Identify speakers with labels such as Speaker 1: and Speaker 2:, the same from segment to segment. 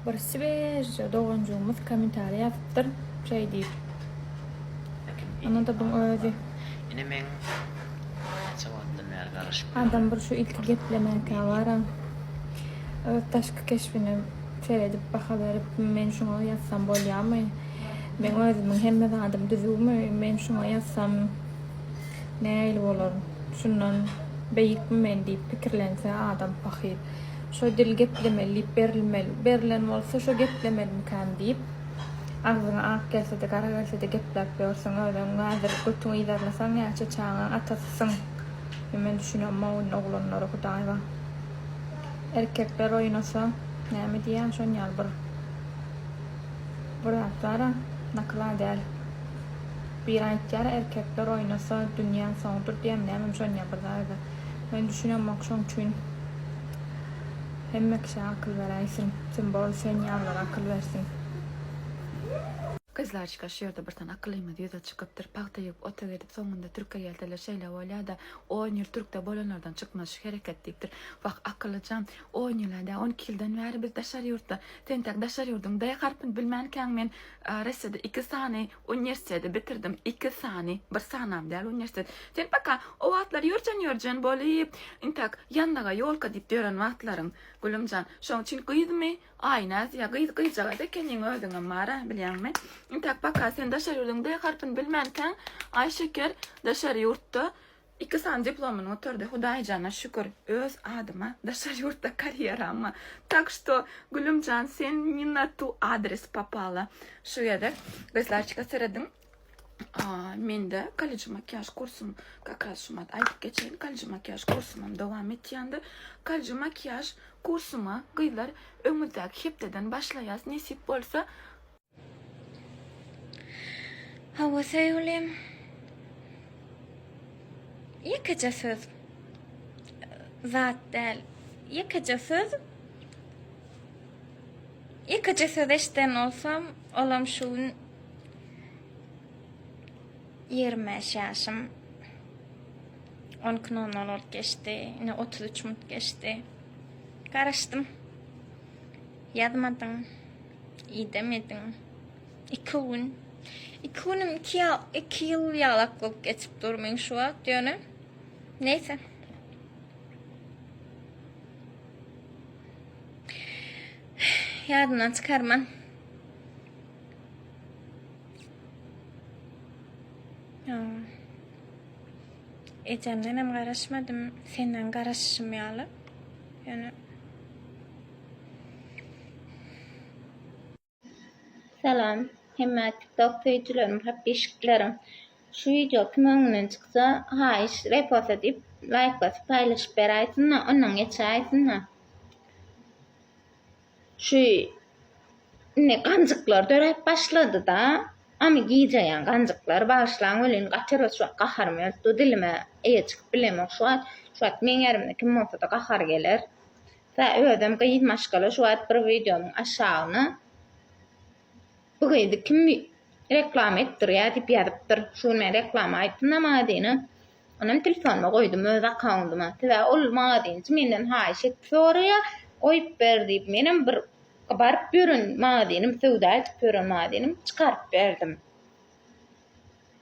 Speaker 1: Bir siberce doğuncumuz komentari yapıptır. Şey deyip. Ona da bu özü.
Speaker 2: Yine men çavatdan yer karışıp.
Speaker 1: Adam bir şu ilk geplemek varam. Taşkı keşfini seyredip bakaverip men şuna yazsam bolýarmy? Men özümün hemme adam düzümi men şuna yazsam näil bolar? Şundan beýik men diýip pikirlense adam pahyr. Şo dil geplemeli, berilen bolsa şo geplemeli kan diýip ağzına ak gelse de kara gelse de geplep bersen ölen gazyr götüňi ýerleseň ýa-da çaňa atasyň. Men düşünýän mawun oglanlary Hudaýba. Erkekler oynasa näme diýen şonýar bir atlara nakla däl. Bir aýtjar erkekler oynasa dünýä soňdur diýem näme şonýar bir zada. Men düşünýän makşam üçin hemme kişi akıl beräýsin. Sen sen ýarlar akıl bersin.
Speaker 3: Kızlar çıkaşıyordu bir tane akıllıyma diyor da çıkıptır paktayıp ota gedip sonunda Türk'e geldiler şeyle ola da 10 yıl Türk'te bolanlardan çıkmış hareket deyiptir. Bak akıllıcan 10 yılda 12 yıldan beri biz daşar yurtta tentak daşar yurdum daya karpın bilmenken men resede 2 sene üniversitede bitirdim 2 sene bir sanam değil üniversitede sen baka o vaatlar yurcan bolayıp intak yandaga yolka deyip diyoran vaatların gülümcan şoň için kıydım aynaz ya kıyjaga da kendin öldün mara bilýärmi? İntak baka sen daşar yurdun da karpın bilmenken Ayşeker daşar yurtta 2 sene diplomunu oturdu. Hudaýjana şükür öz adıma daşar yurtta kariyerama. Так что Gülümcan sen не на ту адрес попала. Şu ýerde gözlerçika seredim. Mende kalıcı makyaj kursum kakrasıma ayıp geçen kalıcı makyaj kursumum devam etýände. Kalıcı makyaj kursuma gıylar öňüzdäki hepdeden başlaýas nesip bolsa.
Speaker 4: Hava söyleyeyim. Yakaca söz. Zat del. Yakaca söz. Yakaca söz eşten olsam olam şuun 25 yaşım. 10 gün olup geçti. Yine 33 mut geçti. Karıştım. Yadmadım. İyi demedim. 2 gün. 2 yıl yalak olup geçip durmayın şu an diyorum. Neyse. Yadımdan çıkarman. Ecemden hem karışmadım. Senden karışmayalı. Yani. Selam. Hemme TikTok seyircilerim, hep eşiklerim. Şu video kim önünden çıksa, repost edip, like basıp paylaşıp beraysinler, ondan geçersinler. Şu ne kancıklar dörep başladı da, ama giyeceğin kancıklar başlan ölün kaçırır şu an kaharmıyor. Du dilime çıkıp bilemem şu an men yerimde kim olsa da kahar gelir. Sa ödüm kıyıp maşkalı şu an bir videonun aşağına bu gıydı kim reklam ettir ya dip yazıptır. Şunu men reklam aytın ama diyene. Onam telefonuma koydum öz accountuma. Teva olma deyin. Menden haşet soruya koyup verdi. Menem bir barıp bürün madinim, sevdayet bürün madinim çıkarıp verdim.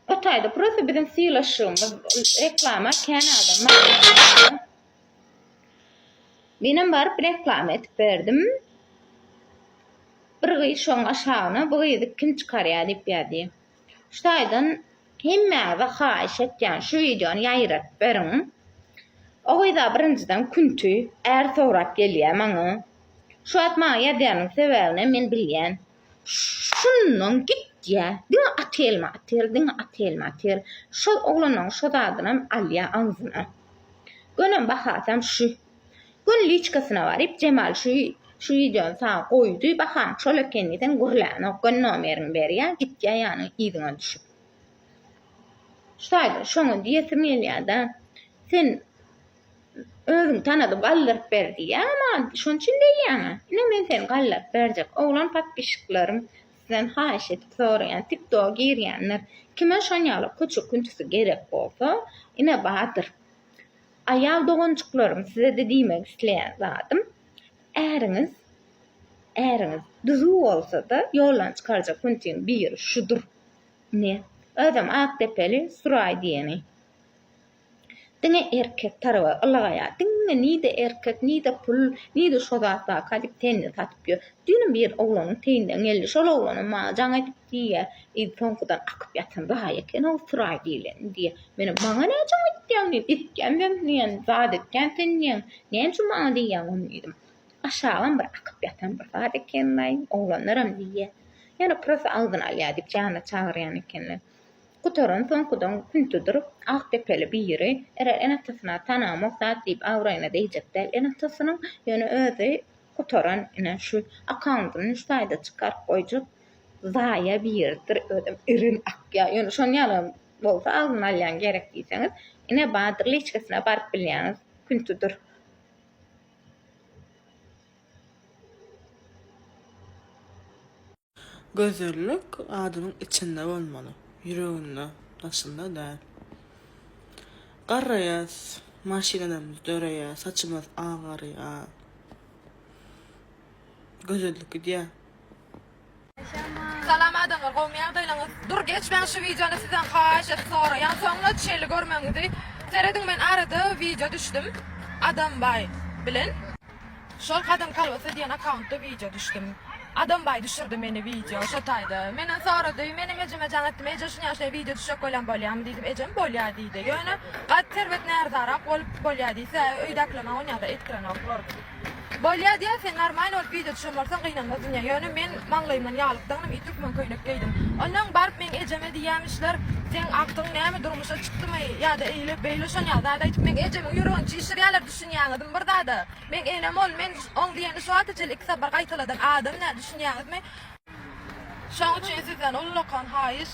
Speaker 4: O tayda burası bizim silaşığımız reklama Kanada. Benim barıp reklam etip verdim. Bir gıy şoň aşağına bu gıydı kim çıkarya dip ýady. Ştaýdan hemme we haýyş etýän şu videony ýaýrap berin. O gıyda birinciden küntü är sorap gelýär maňa. Şu atma ýadýanyň sebäbini men bilýän. Şundan gitýär. Diňe atelma. Şu oglanyň şu zadynam alýa aňzyna. Gönüm bahasam şu. Gün liçkasyna baryp Cemal şu videonu sana koydu. Bakan şöyle kendiden gurlan. O gün numerini berýär. Gitýär yani ýygyna düşüp. Ştaýda şoňa diýesim gelýär da. Sen özüň tanadyp galdyryp berdi ama şoň üçin diýýär. Ine men seni galdyryp berjek. Oglan patpişiklerim sizden haýyş etip soraýan TikTok girýänler. Kime şoňaly küçük küntüsü gerek bolsa, ine bahadyr. Ayaw dogonçuklarım size de diýmek isleýän zatym. Äriňiz äriňiz düzü bolsa-da ýoldan çykarjak güntiň biri şudur. Ne? Adam Aktepeli Suray diýeni. Diňe erkek taraba Allah'a diňe ni de erkek, ni de pul, ni de şodata kadyp tenni satyp ýör. Dünüm bir oglanyň teýinden geldi. Şol oglanyň maňa jaň aýdyp diýe, "Ýa-da akyp ýatan raý eken, o Suray diýilen" diýe. Meni maňa näme jaň aýtdym diýip itken ben diýen, zat etken tenniň. Näme şu maňa diýen onu diýdim. Aşağıdan bir akyp ýatan bir zat ekenler, oglanlaram diýe. Ýa-da prosa aldyň alýa diýip jana çagyrýan ekenler. Kutoran sonkudan küntüdür Aktepeli biri erer enatasyna tanamok zat diýip awraýyna diýjekler. Enatasynyň ýöne özi kutoran ine şu akkauntyny saýda çykarp goýjak zaya birdir ödüm irin akya ýöne şonu ýalan bolsa aldyň alýan gerek diýseňiz ine badyrly içkesine baryp bilýäňiz küntüdür.
Speaker 5: Gözellik adamın içinde bolmaly, yüreğinde, başında däl. Garraýas, maşinadamyz döreýär, saçymyz agarýar. Gözellik diýär.
Speaker 3: Salam adamlar, gowmy ýagdaýlaryňyz. Dur geçmän şu videony sizden haýyş et soraýan soňra çeli görmeňizi. Seredin men arada video düşdüm. Adam bay bilen. Şol kadam kalbasa diýen akkauntda video düşdüm. Adam bay düşürdi meni video, şo taýda. Menen sorady, meniň ejime jaň etdim, eje şunu ýaşa video düşek bolan bolýam diýdim, ejem bolýar diýdi. Ýöne gat serwet närdara bolup bolýar diýse, öýdäkleme oňada ekran oklar. Bolýar diýe sen normal ol video düşürmärsen gynanmaz dünýä. Ýöne men maňlaýymdan ýalykdygnam, ýetükmen köýnek geýdim. Ondan baryp men ejeme diýýämişler, sen akdyň näme durmuşa çykdymy ýa-da eýlep beýle şon ýa-da aýtyp men ejeme ýüregiň çyşyrýarlar düşünýäňdim bir dada. Men enem ol, men oň diýeni şu atjylyk sabar gaýtalardan adam nä düşünýäňizmi? Şoň üçin sizden ullakan haýyş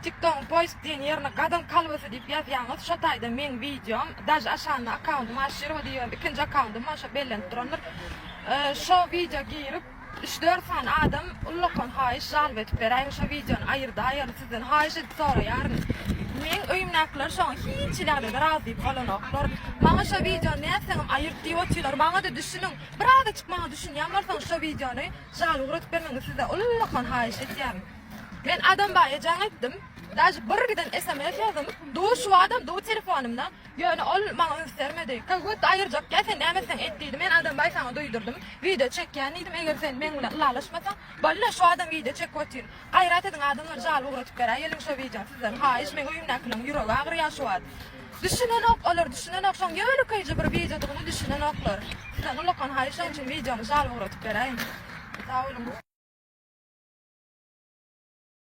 Speaker 3: TikTok post diýen ýerine gadam kalbasy diýip ýazýaňyz, şo taýda men videom, daş aşağına akkauntum aşyr diýýär, ikinji akkauntum aşa bellenip duranlar. Şo video girip 3-4 tane adam ullakan haýyş jalp etip berýär, şo videony aýyrda aýyrdy sizden haýyş edip soraýar. Men öýümnäkler şoň hiç ilade razy bolanoklar. Maňa şo videony näsem aýyrt diýip otýarlar, maňa da düşünüň. Biraz çykmaňa düşünýän bolsaň şo videony jalp etip bermeňiz sizde ullakan haýyş edýär. Men adam baýa jaň etdim. Daş bir giden SMS ýazdım. Du şu adam du telefonumdan. Ýöne ol maňa göstermedi. Kagut aýyrjak gelsen näme sen etdiýdi. Men adam baý saňa duýdurdum. Video çekýän idim. Eger sen men bilen lalaşmasaň, balla şu adam video çek gotyr. Gaýrat edin adamlar jal ugratyp berýär. Ýelim şu video sizden. Haýyş men öýümnäkliň ýüregi agyrýar şu ad. Düşünen ok olar, düşünen ok şoň ýöne köýje bir video duruny düşünen oklar. Sizden ulakan haýyş üçin videony jal ugratyp berýär. Sağ olun.